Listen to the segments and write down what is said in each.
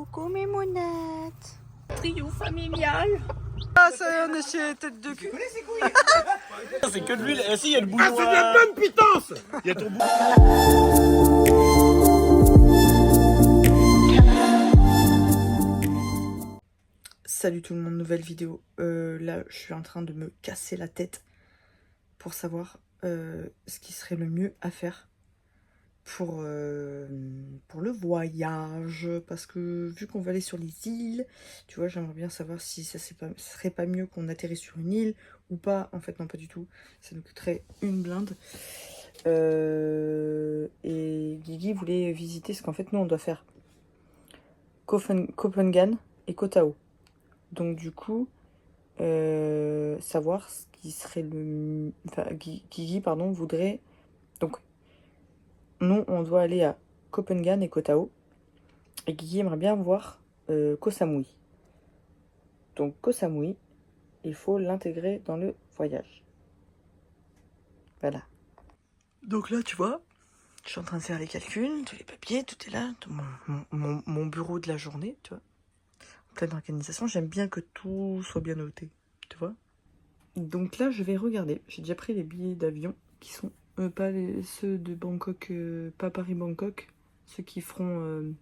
Coucou mes mounettes. Trio familial. Ah ça y est, on est chez Tête de Cul. C'est que de l'huile. Et si, il y a le bouillon. Ah, c'est de la bonne pitance. Il y a ton bouillon. Salut tout le monde, nouvelle vidéo. Là, je suis en train de me casser la tête pour savoir ce qui serait le mieux à faire pour le voyage. Parce que vu qu'on va aller sur les îles, tu vois, j'aimerais bien savoir si ça serait pas mieux qu'on atterrisse sur une île ou pas. En fait, non, pas du tout. Ça nous coûterait une blinde. Et Guigui voulait visiter ce qu'en fait, nous, on doit faire Copenhague et Koh Tao. Donc du coup, savoir ce qui serait le... Enfin, Guigui, pardon, voudrait... Donc, nous, on doit aller à Copenhague et Koh Tao. Et Guigui aimerait bien voir Koh Samui. Donc, Koh Samui, il faut l'intégrer dans le voyage. Voilà. Donc là, tu vois, je suis en train de faire les calculs, tous les papiers, tout est là. Mon bureau de la journée, tu vois. Pleine organisation, j'aime bien que tout soit bien noté, tu vois. Donc là, je vais regarder. J'ai déjà pris les billets d'avion qui sont pas ceux de Bangkok, pas Paris-Bangkok, ceux qui feront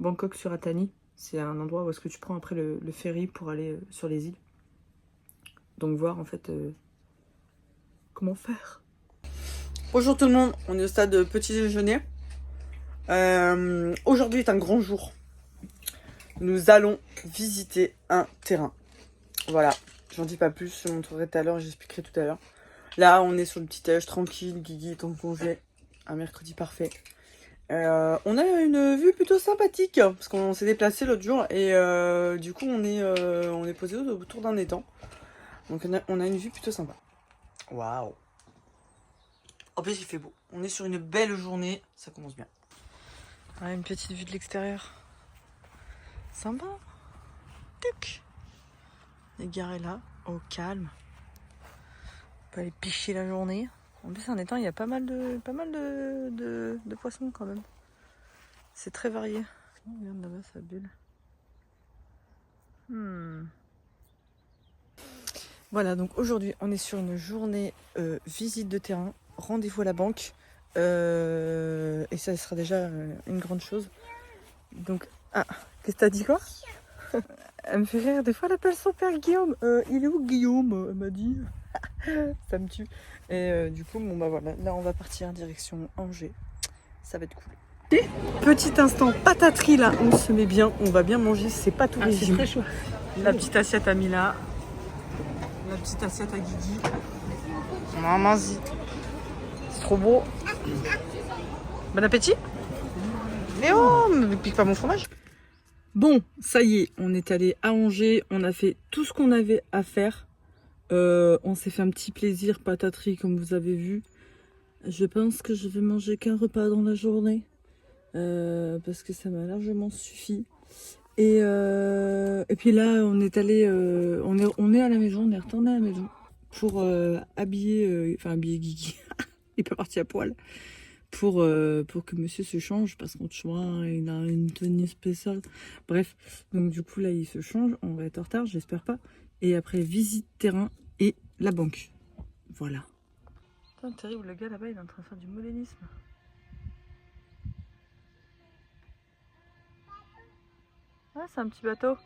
Bangkok sur Atani. C'est un endroit où est-ce que tu prends après le ferry pour aller sur les îles. Donc voir en fait comment faire. Bonjour tout le monde, on est au stade petit déjeuner. Aujourd'hui est un grand jour. Nous allons visiter un terrain. Voilà, j'en dis pas plus, je montrerai tout à l'heure, j'expliquerai tout à l'heure. Là, on est sur le petit âge tranquille, Guigui est en congé, un mercredi parfait. On a une vue plutôt sympathique, parce qu'on s'est déplacé l'autre jour, et du coup, on est posé autour d'un étang. Donc on a une vue plutôt sympa. Waouh! En plus, il fait beau. On est sur une belle journée, ça commence bien. Ah, une petite vue de l'extérieur. Sympa. Tuc. Les gares là, au calme. On peut aller picher la journée. En plus, en étant, il y a pas mal de poissons quand même. C'est très varié. Oh, regarde là-bas, ça bulle. Voilà, donc aujourd'hui, on est sur une journée visite de terrain, rendez-vous à la banque. Et ça sera déjà une grande chose. Donc, ah, qu'est-ce que t'as dit quoi? Elle me fait rire, des fois elle appelle son père Guillaume. Il est où Guillaume? Elle m'a dit. Ça me tue. Et du coup, bon bah voilà, là on va partir direction Angers. Ça va être cool. Et petit instant pataterie là, on se met bien, on va bien manger, c'est pas tout régime. C'est très chaud. La petite assiette à Mila. La petite assiette à Guigui. Maman-y. C'est trop beau. Bon appétit. Léo, ne pique pas mon fromage. Bon, ça y est, on est allé à Angers, on a fait tout ce qu'on avait à faire. On s'est fait un petit plaisir, pataterie comme vous avez vu. Je pense que je vais manger qu'un repas dans la journée. Parce que ça m'a largement suffi. Et puis là, on est allé, on est à la maison, on est retourné à la maison pour habiller Guigui. Il peut partir à poil. Pour que monsieur se change, parce qu'en chemin, il a une tenue spéciale. Bref, donc du coup, là, il se change. On va être en retard, j'espère pas. Et après, visite terrain et la banque. Voilà. Putain, terrible, le gars là-bas, il est en train de faire du modernisme. Ah, c'est un petit bateau.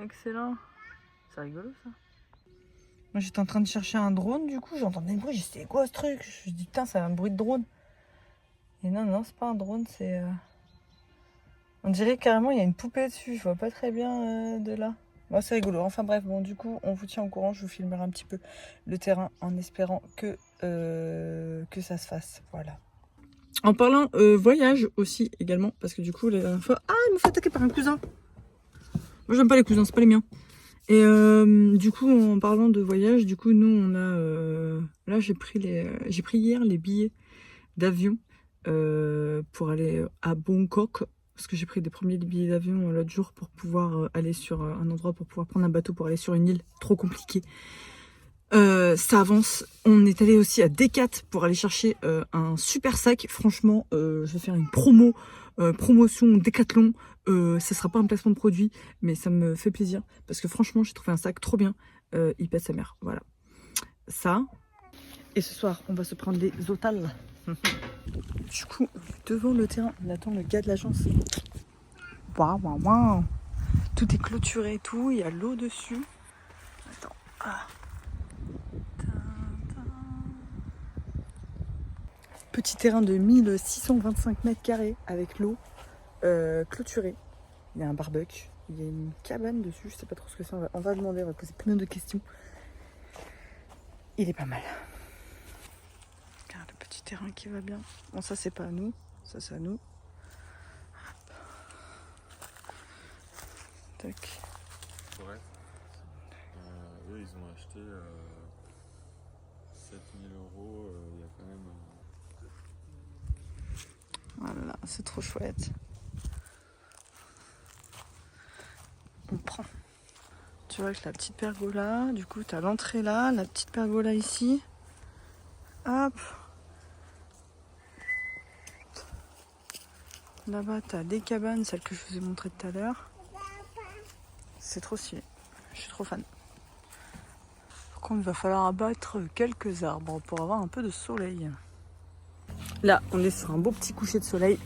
Excellent. C'est rigolo, ça. Moi, j'étais en train de chercher un drone, du coup, j'entendais un bruit. J'ai dit, c'est quoi ce truc? Je me suis dit, putain, c'est un bruit de drone. Et non, c'est pas un drone, c'est... On dirait carrément, il y a une poupée dessus. Je vois pas très bien de là. Bon, c'est rigolo. Enfin bref, bon, du coup, on vous tient au courant. Je vous filmerai un petit peu le terrain en espérant que ça se fasse. Voilà. En parlant voyage aussi, également, parce que du coup, la dernière fois... Ah, il me fait attaquer par un cousin. Moi, j'aime pas les cousins, c'est pas les miens. Et du coup, en parlant de voyage, du coup, nous, on a... là, j'ai pris hier les billets d'avion pour aller à Bangkok. Parce que j'ai pris des premiers billets d'avion l'autre jour pour pouvoir aller sur un endroit, pour pouvoir prendre un bateau pour aller sur une île. Trop compliqué. Ça avance. On est allé aussi à Decat pour aller chercher un super sac. Franchement, je vais faire une promotion Décathlon. Ça sera pas un placement de produit, mais ça me fait plaisir parce que franchement, j'ai trouvé un sac trop bien. Il pèse sa mère. Voilà. Ça. Et ce soir, on va se prendre les Zotales. Du coup, devant le terrain, on attend le gars de l'agence. Waouh, waouh, waouh. Tout est clôturé et tout. Il y a l'eau dessus. Attends. Ah. Petit terrain de 1625 mètres carrés avec l'eau clôturée. Il y a un barbecue. Il y a une cabane dessus. Je sais pas trop ce que c'est. On va demander, on va poser plein de questions. Il est pas mal. Regarde le petit terrain qui va bien. Bon, ça c'est pas à nous. Ça c'est à nous. Hop. Tac. Ouais. Eux, ils ont acheté 7000 €. Il y a quand même. Voilà, c'est trop chouette. On prend. Tu vois, avec la petite pergola, du coup, t'as l'entrée là, la petite pergola ici. Hop. Là-bas, t'as des cabanes, celles que je vous ai montrées tout à l'heure. C'est trop stylé. Je suis trop fan. Par contre, il va falloir abattre quelques arbres pour avoir un peu de soleil. Là, on est sur un beau petit coucher de soleil.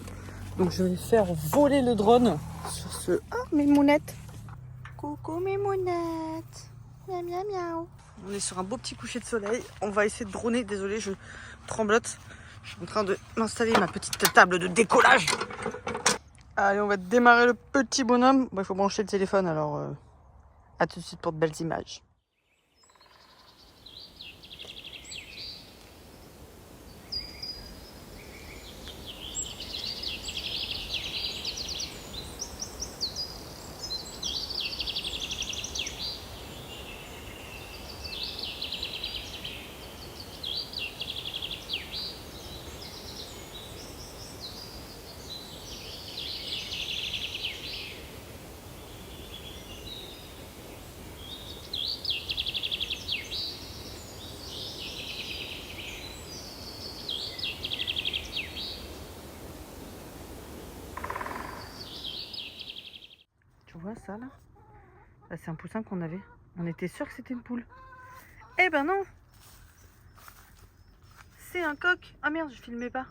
Donc, je vais faire voler le drone sur ce... Ah, mes mounettes. Coucou, mes mounettes. Miaou, miaou, miaou. On est sur un beau petit coucher de soleil. On va essayer de droner. Désolée, je tremblote. Je suis en train de m'installer ma petite table de décollage. Allez, on va démarrer le petit bonhomme. Bon, il faut brancher le téléphone, alors à tout de suite pour de belles images. Tu vois ça là? Là c'est un poussin qu'on avait. On était sûr que c'était une poule. Eh ben non! C'est un coq! Ah merde, je filmais pas.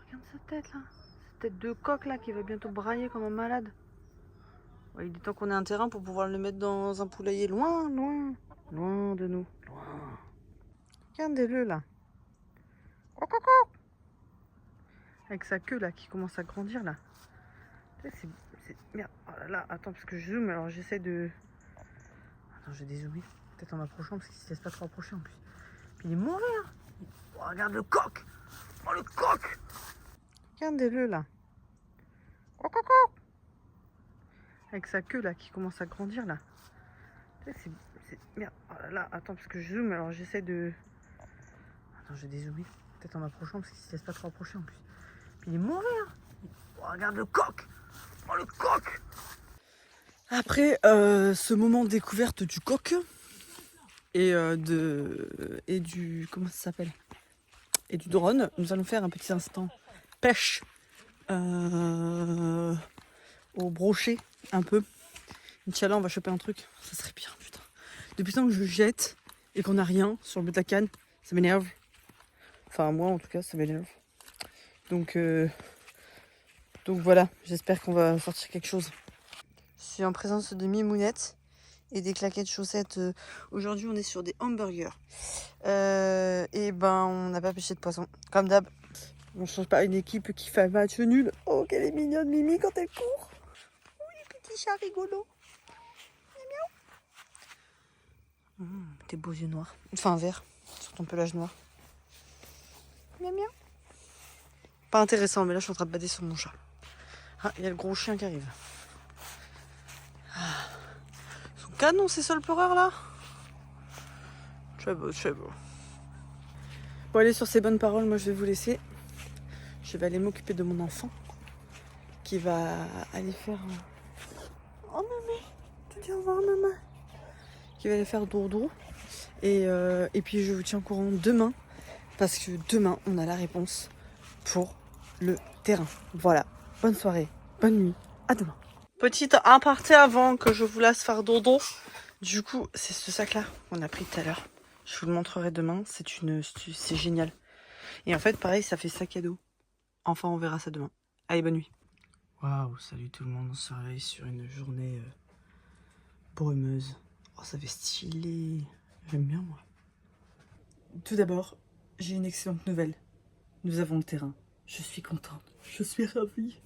Regarde sa tête là. Cette tête de coq là qui va bientôt brailler comme un malade. Ouais, il est temps qu'on ait un terrain pour pouvoir le mettre dans un poulailler loin, loin, loin de nous. Loin. Regardez-le là. Oh, coco! Avec sa queue là qui commence à grandir là. C'est... Merde, oh là là, attends parce que je zoome, alors j'essaie de... Attends, je vais dézoomer, peut-être en m'approchant parce qu'il se laisse pas trop approcher en plus. Puis il est mourir. Oh, regarde le coq. Oh le coq. Regardez-le là. Oh coco. Avec sa queue là qui commence à grandir là. C'est... Merde, oh là là, attends parce que je zoome, alors j'essaie de... Attends, je vais dézoomer, peut-être en m'approchant parce qu'il se laisse pas trop approcher en plus. Puis il est mourir. Oh, regarde le coq. Oh le coq. Après ce moment de découverte du coq et du comment ça s'appelle et du drone, nous allons faire un petit instant pêche au brochet un peu. Inch'Allah, on va choper un truc, ça serait bien, putain. Depuis le temps que je jette et qu'on n'a rien sur le bout de la canne, ça m'énerve. Enfin moi en tout cas, ça m'énerve. Donc voilà, j'espère qu'on va sortir quelque chose. Je suis en présence de mimounettes et des claquettes chaussettes. Aujourd'hui, on est sur des hamburgers. Et ben, on n'a pas pêché de poisson, comme d'hab. On ne change pas une équipe qui fait un match nul. Oh, qu'elle est mignonne, Mimi, quand elle court. Oui, petit chat rigolo. Miaou. Tes beaux yeux noirs. Enfin, verts, sur ton pelage noir. Miaou, miaou. Pas intéressant, mais là, je suis en train de bader sur mon chat. Ah, il y a le gros chien qui arrive. Son canon, c'est ça le pleureur là? Très beau, très beau. Bon, allez, sur ces bonnes paroles, moi je vais vous laisser. Je vais aller m'occuper de mon enfant qui va aller faire. Oh, maman, tu dis au revoir, maman. Qui va aller faire doudou. Et puis je vous tiens au courant demain, parce que demain on a la réponse pour le terrain. Voilà, bonne soirée, bonne nuit, à demain. Petite aparté avant que je vous laisse faire dodo. Du coup, c'est ce sac-là qu'on a pris tout à l'heure. Je vous le montrerai demain, c'est génial. Et en fait, pareil, ça fait sac à dos. Enfin, on verra ça demain. Allez, bonne nuit. Waouh, salut tout le monde, on se réveille sur une journée brumeuse. Oh, ça fait stylé. J'aime bien, moi. Tout d'abord, j'ai une excellente nouvelle. Nous avons le terrain. Je suis contente. Je suis ravie.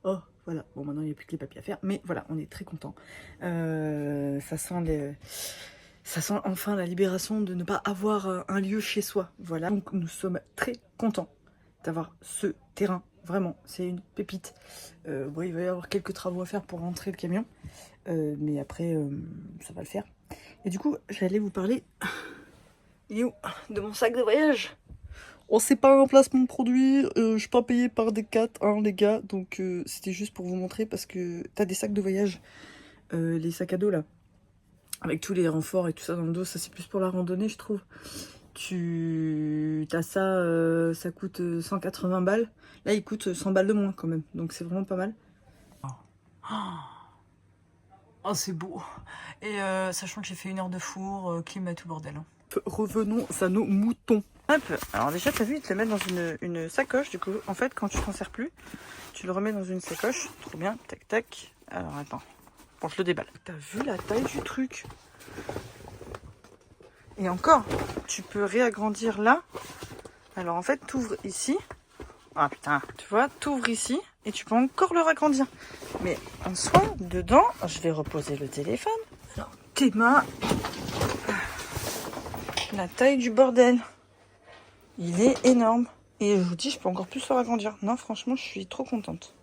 Oh, voilà. Bon, maintenant, il n'y a plus que les papiers à faire. Mais voilà, on est très contents. Ça sent enfin la libération de ne pas avoir un lieu chez soi. Voilà. Donc, nous sommes très contents d'avoir ce terrain. Vraiment, c'est une pépite. Bon, il va y avoir quelques travaux à faire pour rentrer le camion. Mais après, ça va le faire. Et du coup, j'allais vous parler de mon sac de voyage. Oh, c'est pas un placement de produit. Je suis pas payé par Decat, hein, les gars. Donc, c'était juste pour vous montrer parce que t'as des sacs de voyage. Les sacs à dos, là. Avec tous les renforts et tout ça dans le dos. Ça, c'est plus pour la randonnée, je trouve. T'as ça, ça coûte 180 balles. Là, il coûte 100 balles de moins quand même. Donc, c'est vraiment pas mal. Oh, c'est beau. Et sachant que j'ai fait 1 heure de four, clim et tout bordel. Revenons à nos moutons. Hop. Alors déjà, t'as vu, ils te le mettent dans une sacoche. Du coup, en fait, quand tu t'en sers plus, tu le remets dans une sacoche. Trop bien. Tac, tac. Alors, attends. Bon, je le déballe. T'as vu la taille du truc? Et encore, tu peux réagrandir là. Alors, en fait, t'ouvres ici. Ah, putain. Tu vois, t'ouvres ici. Et tu peux encore le ragrandir. Mais en soi, dedans, je vais reposer le téléphone. Alors, tes mains. La taille du bordel. Il est énorme. Et je vous dis, je peux encore plus le agrandir. Non, franchement, je suis trop contente.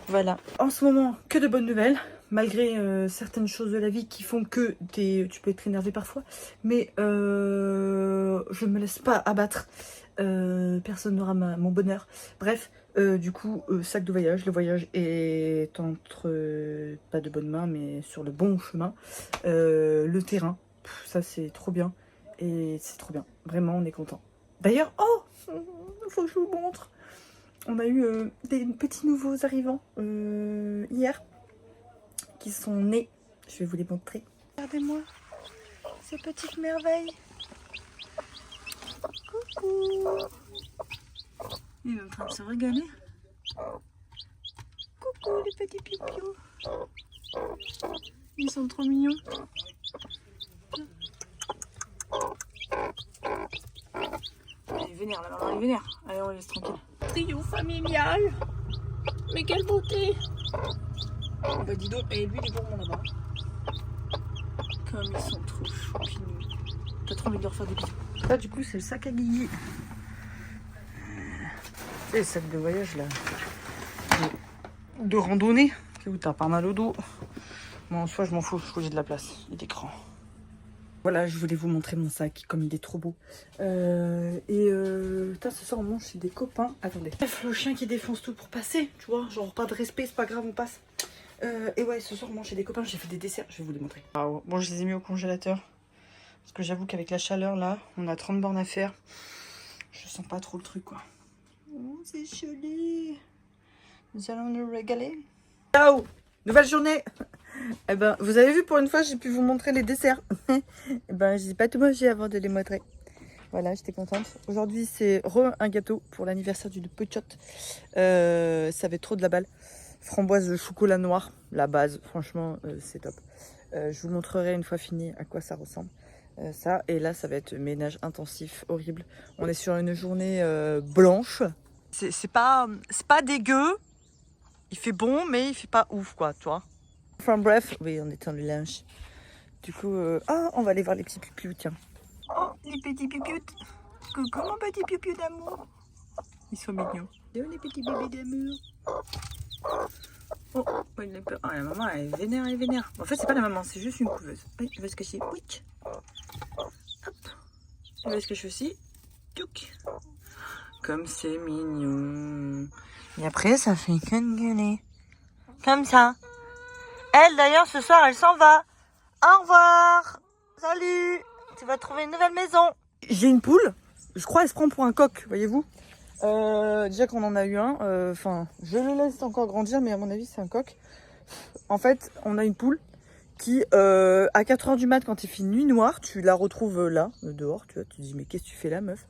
Voilà. En ce moment, que de bonnes nouvelles. Malgré certaines choses de la vie qui font que tu peux être énervé parfois. Mais je ne me laisse pas abattre. Personne n'aura mon bonheur. Bref, du coup, sac de voyage. Le voyage est entre, pas de bonnes mains, mais sur le bon chemin. Le terrain, ça c'est trop bien. Et c'est trop bien. Vraiment, on est content. D'ailleurs, oh, faut que je vous montre. On a eu des petits nouveaux arrivants hier qui sont nés. Je vais vous les montrer. Regardez-moi ces petites merveilles. Coucou. Il est en train de se régaler. Coucou les petits pipios. Ils sont trop mignons. Allez, vénère, la maman, elle est vénère. Allez, on les laisse tranquille. Trio familial. Mais quelle beauté. Oh bah dis donc, et lui il est gourmand là-bas. Comme ils sont trop choupinous. T'as trop envie de leur faire des bisous. Là du coup c'est le sac à Guigui. C'est le sac de voyage là. De randonnée. Où t'as pas mal au dos. Bon en soi je m'en fous, j'ai de la place. Il est grand. Voilà, je voulais vous montrer mon sac, comme il est trop beau. Putain, ce soir on mange chez des copains. Attendez. Bref, le chien qui défonce tout pour passer, tu vois. Genre pas de respect, c'est pas grave, on passe. Et ouais, ce soir on mange chez des copains, j'ai fait des desserts, je vais vous les montrer. Wow. Bon, je les ai mis au congélateur. Parce que j'avoue qu'avec la chaleur là, on a 30 bornes à faire. Je sens pas trop le truc quoi. Oh, c'est joli. Nous allons nous régaler. Ciao. Nouvelle journée. Eh ben, vous avez vu, pour une fois, j'ai pu vous montrer les desserts. Eh ben, j'ai pas tout mangé avant de les montrer. Voilà, j'étais contente. Aujourd'hui, c'est un gâteau pour l'anniversaire d'une petite. Ça avait trop de la balle. Framboise chocolat noir, la base. Franchement, c'est top. Je vous montrerai une fois fini à quoi ça ressemble. Ça, et là, ça va être ménage intensif, horrible. On est sur une journée blanche. C'est pas dégueu. Il fait bon, mais il fait pas ouf, quoi, tu vois. Enfin bref, oui, on éteint le linge. Du coup, on va aller voir les petits pipious, tiens. Oh, les petits pipious. Coucou mon petit pipiou d'amour. Ils sont mignons. Les petits bébés d'amour. Oh, il a peur. Ah, la maman, elle est vénère, elle est vénère. En fait, c'est pas la maman, c'est juste une couveuse. Oui, il va se cacher. Oui. Hop. Il va se cacher aussi. Touc. Comme c'est mignon. Et après, ça fait qu'une gueulée. Comme ça. Elle, d'ailleurs, ce soir, elle s'en va. Au revoir. Salut. tu vas trouver une nouvelle maison. J'ai une poule. Je crois elle se prend pour un coq, voyez-vous. Déjà qu'on en a eu un. Enfin, je le laisse encore grandir, mais à mon avis, c'est un coq. En fait, on a une poule qui, à 4h du mat, quand il fait nuit noire, tu la retrouves là, dehors. Tu vois, tu te dis, mais qu'est-ce que tu fais là, meuf?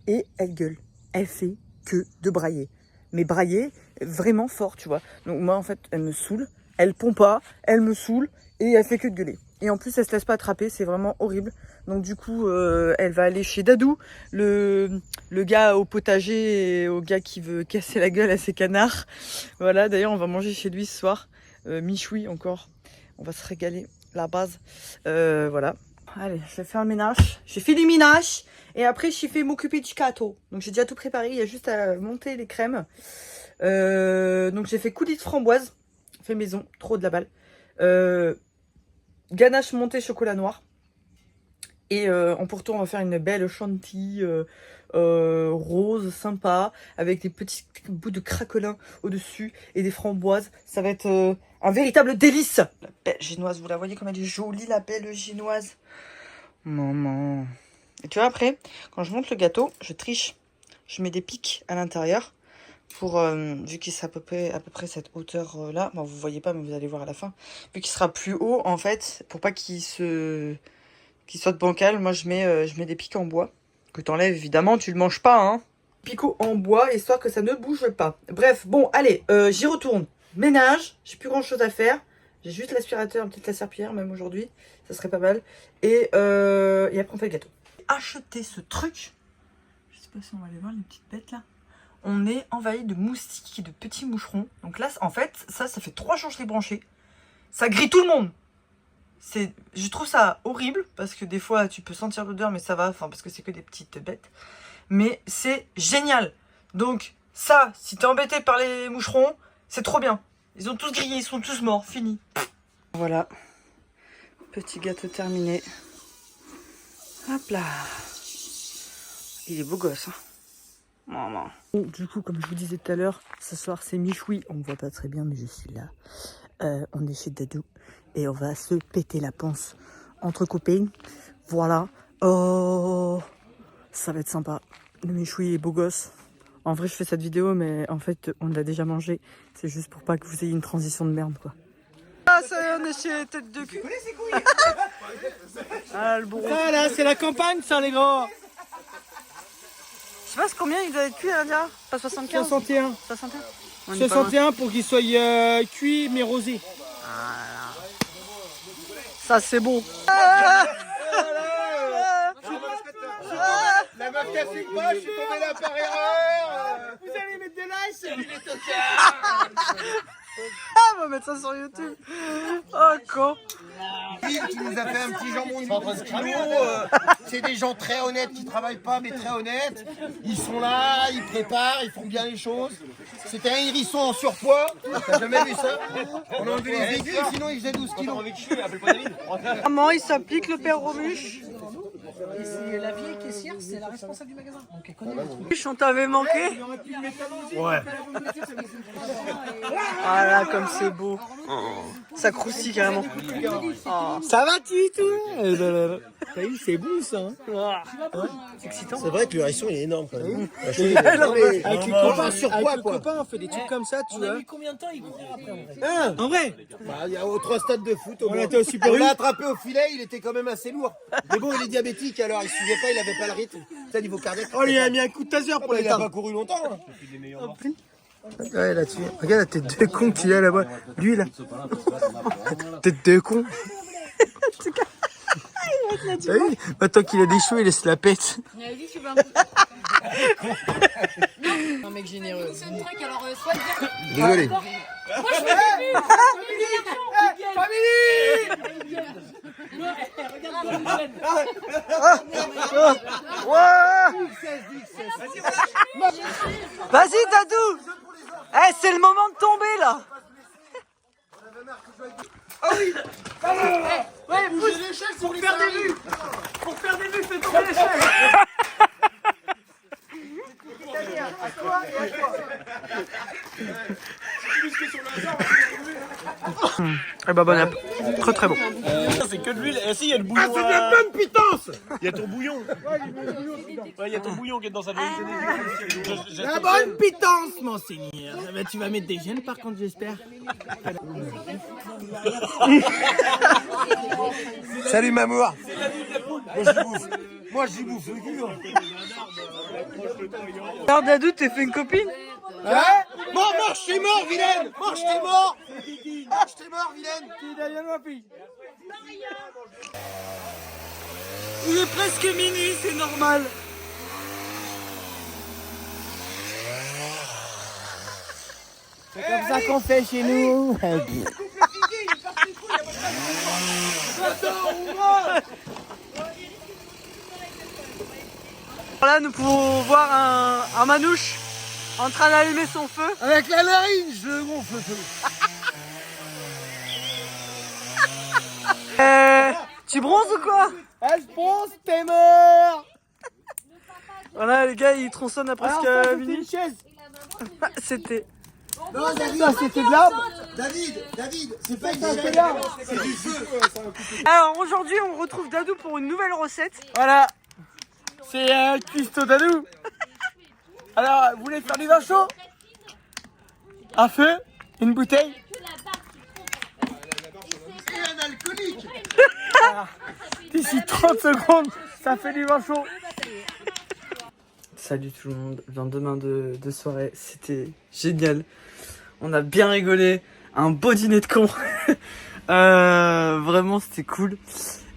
Et elle gueule. Elle fait que de brailler. Mais brailler vraiment fort, tu vois. Donc moi, en fait, elle me saoule. Elle pond pas, elle me saoule et elle fait que de gueuler. Et en plus, elle se laisse pas attraper, c'est vraiment horrible. Donc du coup, elle va aller chez Dadou, le gars au potager et au gars qui veut casser la gueule à ses canards. Voilà, d'ailleurs, on va manger chez lui ce soir. Michoui encore. On va se régaler, la base. Voilà. Allez, je vais faire le ménage. J'ai fait du ménage et après, j'ai fait m'occuper du gâteau. Donc j'ai déjà tout préparé, il y a juste à monter les crèmes. Donc j'ai fait coulis de framboise. Fait maison, trop de la balle. Ganache montée chocolat noir. Et en pourtour, on va faire une belle chantilly rose, sympa, avec des petits bouts de craquelin au-dessus et des framboises. Ça va être un véritable délice. La belle génoise, vous la voyez comme elle est jolie, la belle génoise. Maman. Et tu vois, après, quand je monte le gâteau, je triche. Je mets des pics à l'intérieur. Pour, vu qu'il sera à peu près cette hauteur là, bon, vous voyez pas mais vous allez voir à la fin, vu qu'il sera plus haut en fait, pour pas qu'il soit bancal, moi je mets des pics en bois, que t'enlèves évidemment, tu le manges pas hein, picots en bois, histoire que ça ne bouge pas. Bref, bon allez, j'y retourne, ménage, j'ai plus grand chose à faire, j'ai juste l'aspirateur, peut-être la serpillière même aujourd'hui, ça serait pas mal, et après on fait le gâteau. Acheter ce truc, je sais pas si on va aller voir les petites bêtes là. On est envahi de moustiques et de petits moucherons. Donc là, en fait, ça fait 3 jours que je l'ai branché. Ça grille tout le monde. Je trouve ça horrible, parce que des fois, tu peux sentir l'odeur, mais ça va, enfin, parce que c'est que des petites bêtes. Mais c'est génial. Donc, ça, si t'es embêté par les moucherons, c'est trop bien. Ils ont tous grillé, ils sont tous morts, fini. Voilà. Petit gâteau terminé. Hop là. Il est beau gosse, hein. Maman. Bon, du coup, comme je vous disais tout à l'heure, ce soir c'est Michoui. On me voit pas très bien, mais je suis là. On est chez Dadou et on va se péter la panse entre copines. Voilà. Oh, ça va être sympa. Le Michoui est beau gosse. En vrai, je fais cette vidéo, mais en fait, on l'a déjà mangé. C'est juste pour pas que vous ayez une transition de merde, quoi. Ah, ça y est, on est chez Tête de Cul. Ah, le bourreau. Ah là, c'est la campagne, ça, les grands. Je sais pas combien il doit être cuit à l'intérieur. Pas 75. 61. 61. 61 pour qu'il soit cuit mais rosé. Ça c'est bon. La meuf qui a fait quoi, je suis tombé là par erreur. Vous allez mettre des likes, les Ah, on va mettre ça sur YouTube. Oh con. Tu nous as fait un petit jambon de 30 kilos. C'est des gens très honnêtes qui travaillent pas mais très honnêtes. Ils sont là, ils préparent, ils font bien les choses. C'était un hérisson en surpoids. T'as jamais vu ça? On a enlevé les aiguilles, sinon il faisait 12 kilos. Maman, il s'applique le père Romuche. Et c'est la vieille caissière, c'est la responsable du magasin. Donc elle connaît le truc. On t'avait manqué. Ouais. Ah là, comme c'est beau. Ça croustille carrément. Oh. Ça va, tout? T'as vu, c'est bon ça. Hein. C'est excitant. C'est vrai que le hérisson il est énorme quand même. Avec les copains, surpoids, quoi. on fait des trucs comme ça, tu On a vois. mis combien de temps il courait après en vrai? Hein, en vrai? Il y a 3 stades de foot au On moins. était au Super On U. l'a attrapé au filet, il était quand même assez lourd. Mais bon, il est diabétique alors il suivait pas, il avait pas le rythme. C'est niveau cardiaque. Oh, il a mis un coup de taser pour Il a l'éteindre. pas couru longtemps. Hein. Ouais, là-dessus. Regarde la tête de con qu'il a là-bas. Lui, là. Tête de con. T'as vu? Maintenant qu'il a des cheveux, il laisse la pète. Un mec généreux. C'est un truc, alors soit dire. Désolé. Moi je l'ai Vas-y, Dadou. Eh, c'est le moment de tomber là. Ouais, pousse l'échelle pour faire des vues. Pour faire des vues, fais tomber l'échelle. Eh ben bon app. Très très bon. c'est que de l'huile. Eh si, il y a le bouillon. Ah, c'est de la bonne pitance. Il y a ton bouillon. Ouais, il y a ton bouillon qui est dans sa bouche. La bonne pitance, monseigneur. Eh ben, tu vas mettre des gènes par contre, j'espère. Salut, Mamour. Moi, j'y bouffe le cul. Alors Dadou, t'es fait une copine? Hein? Mange, t'es mort, vilaine. Mange, t'es mort. Mange, t'es mort, vilaine. Il est presque minuit, c'est normal. C'est comme ça qu'on fait chez nous. Là, nous pouvons voir un manouche en train d'allumer son feu. Avec la narine, je gonfle le feu. Tu bronzes ou quoi? Je pense, t'es mort. Voilà, les gars, ils tronçonnent à presque minuit. une chaise. C'était. Non, David, ça c'était de l'arbre. David, c'est pas une chaise. C'est du feu. Alors aujourd'hui, on retrouve Dadou pour une nouvelle recette. Voilà. C'est un cuistot Dadou. Alors, vous voulez faire du vin chaud? Un feu? Une bouteille? C'est un alcoolique. D'ici 30 secondes, ça fait du vin chaud. Salut tout le monde, lendemain de soirée, c'était génial. On a bien rigolé, un beau dîner de con. Vraiment c'était cool.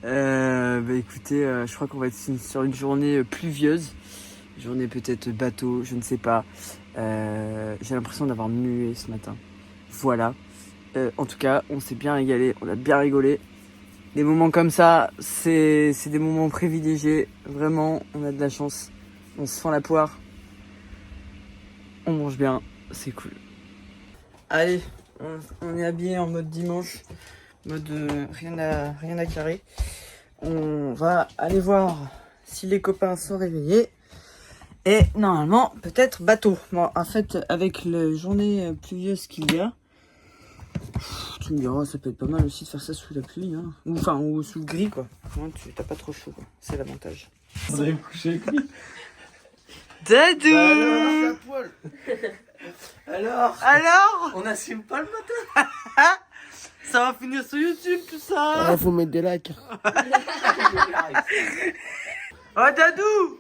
Écoutez, je crois qu'on va être sur une journée pluvieuse. Journée peut-être bateau, je ne sais pas. J'ai l'impression d'avoir mué ce matin. Voilà. En tout cas, on s'est bien régalé, on a bien rigolé. Des moments comme ça, c'est des moments privilégiés. Vraiment, on a de la chance. On se fend la poire. On mange bien, c'est cool. Allez, on est habillé en mode dimanche. Mode rien à carrer. On va aller voir si les copains sont réveillés. Et normalement, peut-être bateau. Bon, en fait, avec la journée pluvieuse qu'il y a, tu me diras, ça peut être pas mal aussi de faire ça sous la pluie, hein. Ou sous le gris, quoi. Hein, tu t'as pas trop chaud, quoi. C'est l'avantage. On avait couché avec lui. Dadou! Alors, Alors? on n'assume pas le matin. Ça va finir sur YouTube, tout ça! Faut mettre des likes. Oh, Dadou!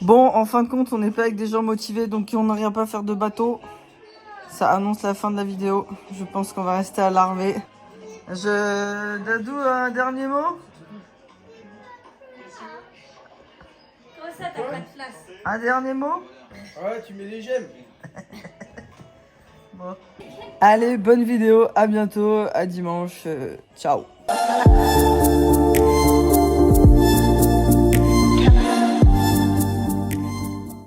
Bon, en fin de compte, on n'est pas avec des gens motivés, donc on n'arrive pas à faire de bateau. Ça annonce la fin de la vidéo. Je pense qu'on va rester à larver. Dadou, un dernier mot? Comment ça, t'as pas de place? Un dernier mot? Ouais, tu mets des j'aime. Bon. Allez, bonne vidéo, à bientôt, à dimanche, ciao.